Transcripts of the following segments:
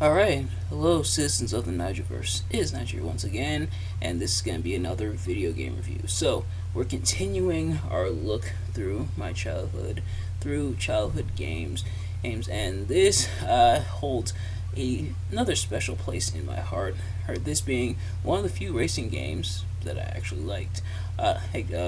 Alright, hello citizens of the Nigelverse. It is Nigel once again, and this is going to be another video game review. So, we're continuing our look through my childhood, through childhood games, and this holds another special place in my heart. This being one of the few racing games that I actually liked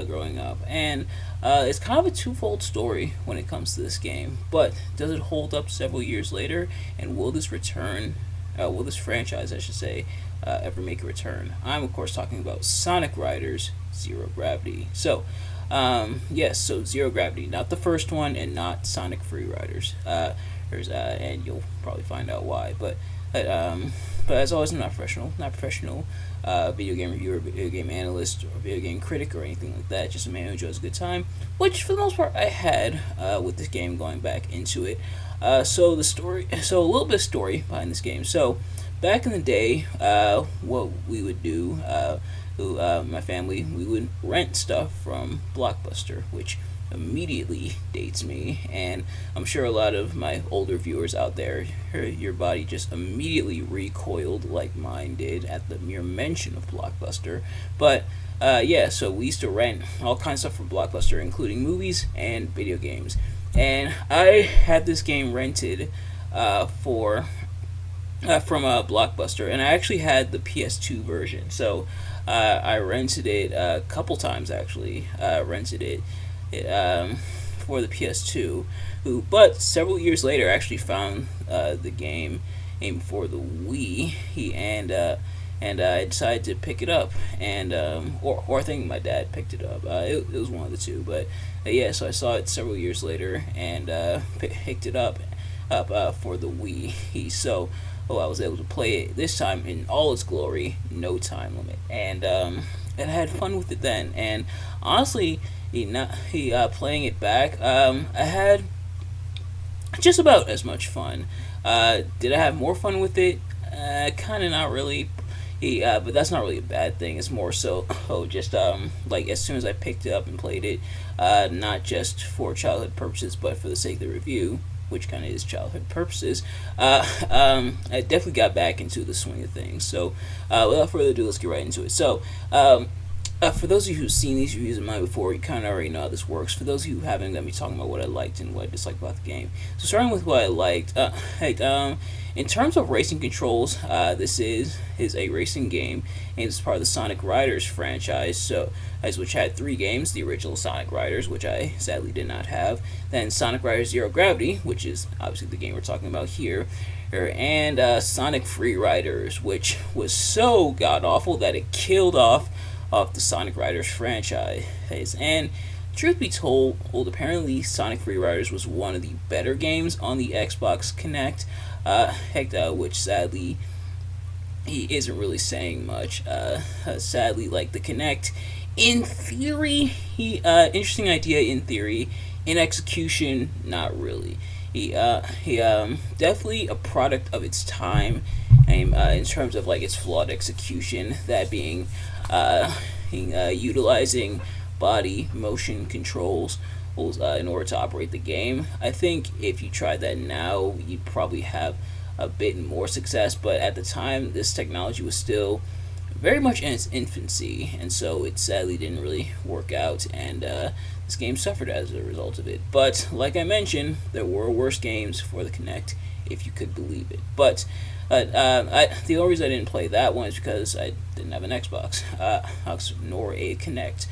growing up. And it's kind of a twofold story when it comes to this game. But does it hold up several years later? And will this franchise, I should say, ever make a return? I'm, of course, talking about Sonic Riders Zero Gravity. So, yes, so Zero Gravity, not the first one, and not Sonic Free Riders. And you'll probably find out why. But as always, I'm not professional video game reviewer, video game analyst, or video game critic, or anything like that. Just a man who enjoys a good time, which for the most part I had with this game going back into it. So a little bit of story behind this game. So back in the day, what we would do, my family, we would rent stuff from Blockbuster, which immediately dates me, and I'm sure a lot of my older viewers out there, your body just immediately recoiled like mine did at the mere mention of Blockbuster. But yeah, so we used to rent all kinds of stuff from Blockbuster, including movies and video games. And I had this game rented from Blockbuster, and I actually had the PS2 version. So I rented it a couple times actually. Rented it for the PS2, but several years later I actually found the game for the Wii, and I decided to pick it up, and or I think my dad picked it up. It was one of the two, but yeah. So I saw it several years later and picked it up for the Wii. So I was able to play it this time in all its glory, no time limit, and I had fun with it then. And honestly, playing it back, I had just about as much fun. Did I have more fun with it? Kind of not really. But that's not really a bad thing. It's more so, just like as soon as I picked it up and played it, not just for childhood purposes, but for the sake of the review, which kind of is childhood purposes, I definitely got back into the swing of things. So, without further ado, let's get right into it. So, for those of you who've seen these reviews of mine before, you kind of already know how this works. For those of you who haven't, I'm going to be talking about what I liked and what I disliked about the game. So starting with what I liked, in terms of racing controls, this is a racing game, and it's part of the Sonic Riders franchise, which had 3 games: the original Sonic Riders, which I sadly did not have, then Sonic Riders Zero Gravity, which is obviously the game we're talking about here, and Sonic Free Riders, which was so god-awful that it killed off the Sonic Riders franchise. And truth be told, apparently Sonic Free Riders was one of the better games on the Xbox Kinect, which sadly he isn't really saying much. Sadly, like the Kinect, in theory, interesting idea in theory, in execution, not really. He definitely a product of its time, and in terms of like its flawed execution, that being utilizing body motion controls in order to operate the game. I think if you tried that now, you'd probably have a bit more success, but at the time, this technology was still very much in its infancy, and so it sadly didn't really work out, and this game suffered as a result of it. But like I mentioned, there were worse games for the Kinect, if you could believe it. But the only reason I didn't play that one is because I didn't have an Xbox, nor a Kinect.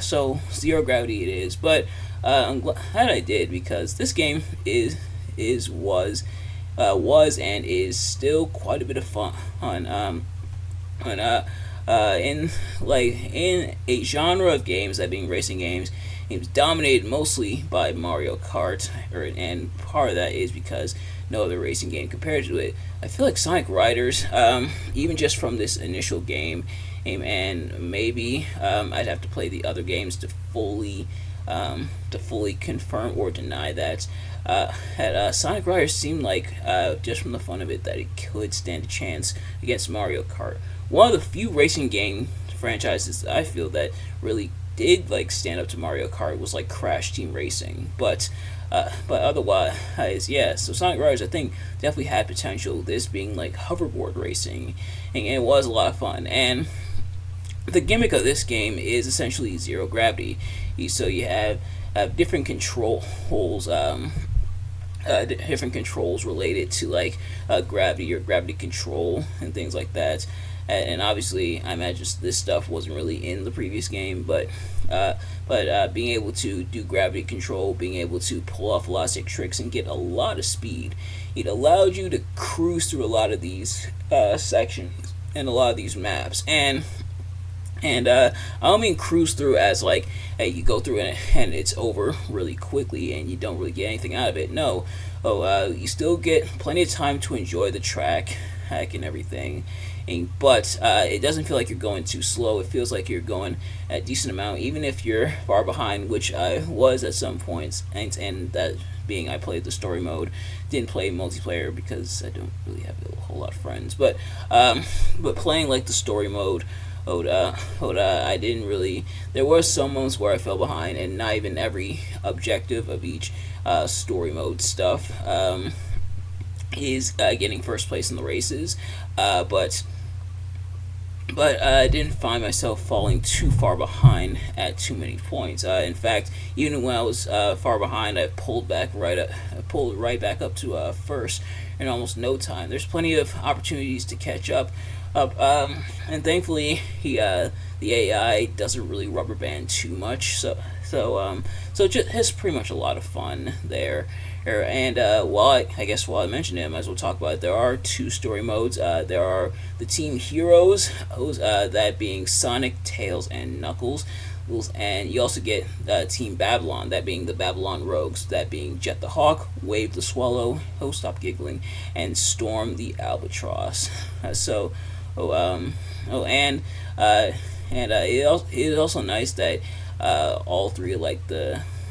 So Zero Gravity it is, but I'm glad I did, because this game was and is still quite a bit of fun. In a genre of games, that being racing games, it was dominated mostly by Mario Kart, and part of that is because no other racing game compared to it. I feel like Sonic Riders, even just from this initial game, and maybe I'd have to play the other games to fully confirm or deny that. Sonic Riders seemed like, just from the fun of it, that it could stand a chance against Mario Kart. One of the few racing game franchises I feel that really did like stand up to Mario Kart was like Crash Team Racing, but otherwise, yeah. So Sonic Riders, I think, definitely had potential. This being like hoverboard racing, and it was a lot of fun. And the gimmick of this game is essentially zero gravity. So you have different controls. Different controls related to like gravity or gravity control and things like that. And obviously, I imagine this stuff wasn't really in the previous game, but being able to do gravity control, being able to pull off elastic tricks and get a lot of speed, it allowed you to cruise through a lot of these sections and a lot of these maps. And I don't mean cruise through as like, hey, you go through it and it's over really quickly and you don't really get anything out of it. No, you still get plenty of time to enjoy the track, hack and everything. But it doesn't feel like you're going too slow. It feels like you're going a decent amount, even if you're far behind, which I was at some points. And that being, I played the story mode, didn't play multiplayer because I don't really have a whole lot of friends. But playing like the story mode. I didn't really. There were some moments where I fell behind, and not even every objective of each story mode stuff is getting first place in the races. But I didn't find myself falling too far behind at too many points. In fact, even when I was far behind, I pulled right back up to first in almost no time. There's plenty of opportunities to catch up. And thankfully, the AI doesn't really rubber band too much, so it's pretty much a lot of fun there. And while I mentioned it, I might as well talk about it. There are two story modes. There are the Team Heroes, that being Sonic, Tails, and Knuckles. And you also get Team Babylon, that being the Babylon Rogues, that being Jet the Hawk, Wave the Swallow, oh stop giggling, and Storm the Albatross. It is also nice that all three of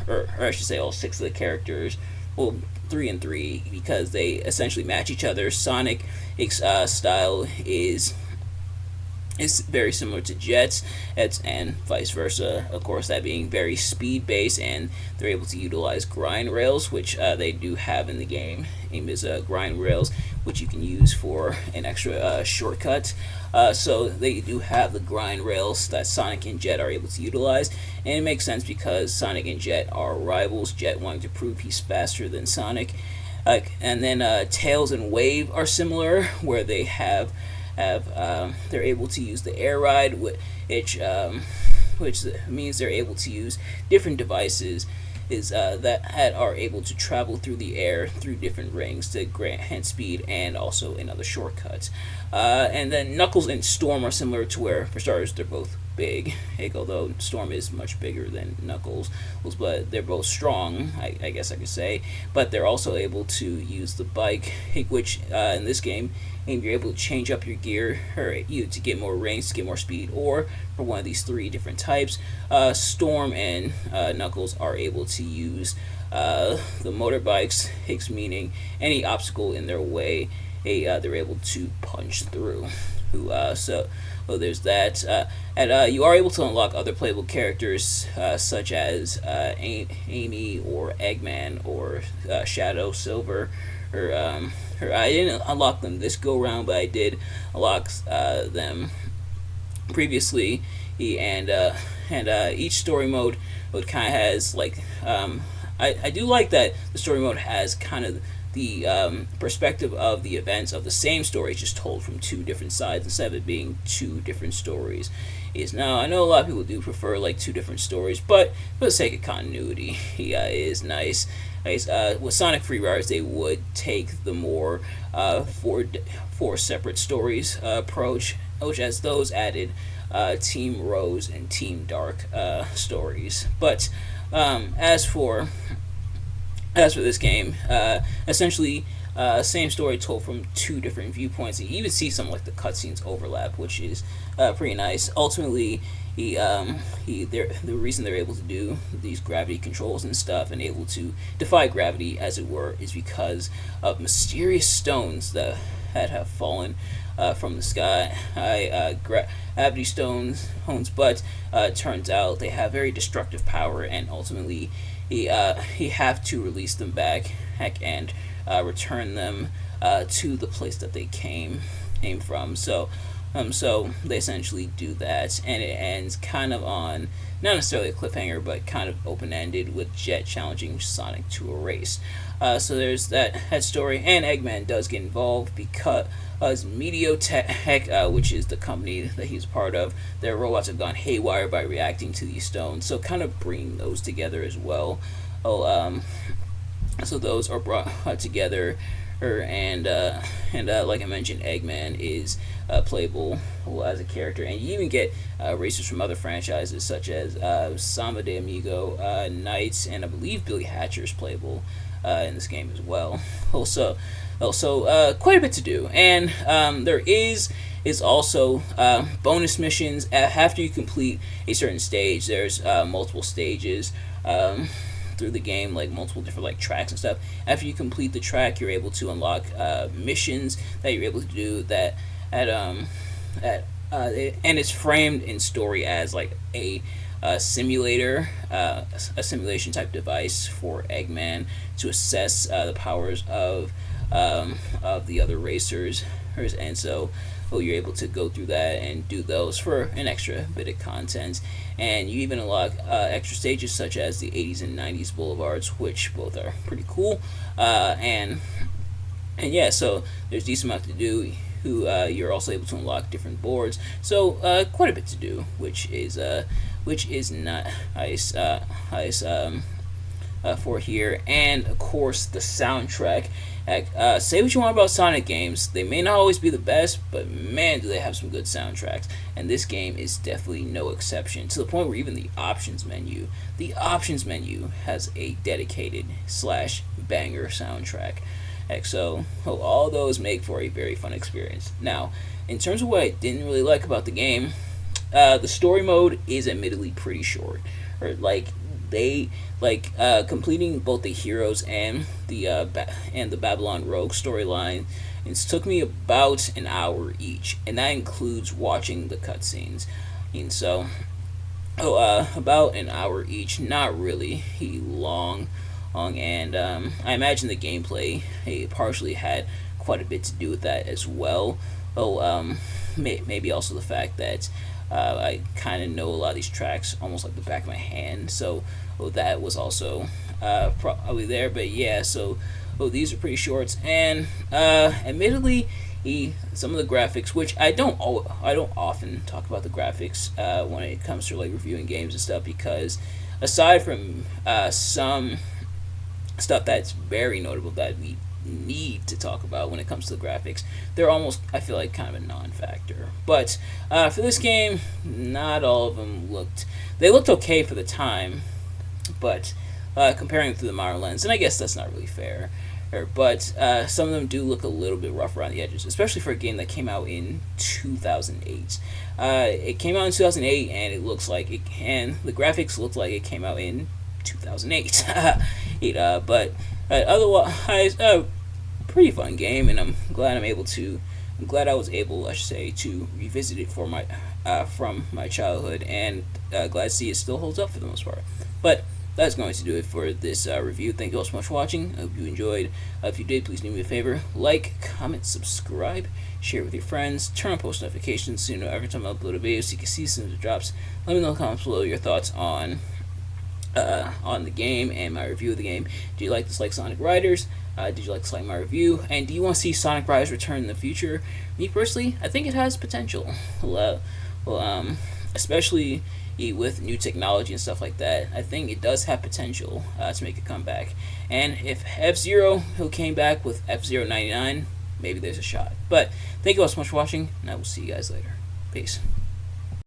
or I should say all six of the characters, well, 3 and 3, because they essentially match each other. Sonic style is very similar to Jet's, and vice versa. Of course, that being very speed based, and they're able to utilize grind rails, which they do have in the game. Aim is grind rails, which you can use for an extra shortcut. So they do have the grind rails that Sonic and Jet are able to utilize, and it makes sense because Sonic and Jet are rivals. Jet wanting to prove he's faster than Sonic, and then Tails and Wave are similar, where they have they're able to use the air ride, which means they're able to use different devices that are able to travel through the air through different rings to grant hand speed and also in other shortcuts. And then Knuckles and Storm are similar to where, for starters, they're both big, although Storm is much bigger than Knuckles, but they're both strong, I guess I could say. But they're also able to use the bike, which in this game, you're able to change up your gear to get more rings, to get more speed, or for one of these 3 different types. Storm and Knuckles are able to use the motorbikes, meaning any obstacle in their way, they're able to punch through. There's that. And you are able to unlock other playable characters, such as Amy or Eggman or Shadow, Silver, or I didn't unlock them this go round, but I did unlock them previously. And each story mode kind of has I do like that the story mode has kind of the perspective of the events of the same story, just told from 2 different sides instead of it being 2 different stories. Now I know a lot of people do prefer 2 different stories, but for the sake of continuity, it is nice. With Sonic Free Riders, they would take the more 4 separate stories approach, which as those added Team Rose and Team Dark stories. But as for this game, essentially same story told from 2 different viewpoints. You even see some the cutscenes overlap, which is pretty nice. Ultimately, the reason they're able to do these gravity controls and stuff and able to defy gravity, as it were, is because of mysterious stones that have fallen from the sky. Gravity stones, but turns out they have very destructive power, and ultimately he have to release them back, and return them to the place that they came from. So they essentially do that, and it ends kind of on not necessarily a cliffhanger, but kind of open ended with Jet challenging Sonic to a race. So there's that story, and Eggman does get involved because Mediotech, which is the company that he's part of, their robots have gone haywire by reacting to these stones. So kind of bringing those together as well. So those are brought together, and like I mentioned, Eggman is playable as a character, and you even get racers from other franchises such as Samba de Amigo, Knights, and I believe Billy Hatcher is playable in this game as well. Also, quite a bit to do, and there is also bonus missions after you complete a certain stage. There's multiple stages through the game, like multiple different like tracks and stuff. After you complete the track, you're able to unlock missions that you're able to do that and it's framed in story as like a simulator, a simulation type device for Eggman to assess the powers of the other racers, and so you're able to go through that and do those for an extra bit of content. And you even unlock extra stages such as the 80s and 90s boulevards, which both are pretty cool. And yeah, so there's a decent amount to do. You're also able to unlock different boards, so quite a bit to do, which is not nice for here. And of course, the soundtrack. Say what you want about Sonic games, they may not always be the best, but man, do they have some good soundtracks. And this game is definitely no exception, to the point where even the options menu has a dedicated / banger soundtrack. So all those make for a very fun experience. Now, in terms of what I didn't really like about the game, the story mode is admittedly pretty short. Or completing both the Heroes and the Babylon Rogue storyline. It took me about an hour each, and that includes watching the cutscenes. And so, about an hour each, not really long, and I imagine the gameplay partially had quite a bit to do with that as well. Maybe also the fact that I kind of know a lot of these tracks almost like the back of my hand, so that was also probably there. But yeah, so these are pretty short, and admittedly, some of the graphics, which I don't often talk about the graphics when it comes to like reviewing games and stuff, because aside from some stuff that's very notable that we need to talk about when it comes to the graphics, they're almost, I feel like, kind of a non-factor. But for this game, not all of them looked okay for the time, but comparing them through the modern lens, and I guess that's not really fair, but some of them do look a little bit rough around the edges, especially for a game that came out in 2008. It came out in 2008, and it looks like and the graphics look like it came out in 2008. But otherwise, pretty fun game, and I'm glad I was able, I should say, to revisit it from my childhood, and glad to see it still holds up for the most part. But that's going to do it for this review. Thank you all so much for watching. I hope you enjoyed. If you did, please do me a favor: like, comment, subscribe, share with your friends, turn on post notifications so you know every time I upload a video, so you can see as soon as it drops. Let me know in the comments below your thoughts on the game and my review of the game. Do you like Sonic Riders? Did you like my review? And do you want to see Sonic Riders return in the future? Me personally, I think it has potential. Especially with new technology and stuff like that, I think it does have potential to make a comeback. And if F-Zero came back with F-Zero 99, maybe there's a shot. But thank you all so much for watching, and I will see you guys later. Peace.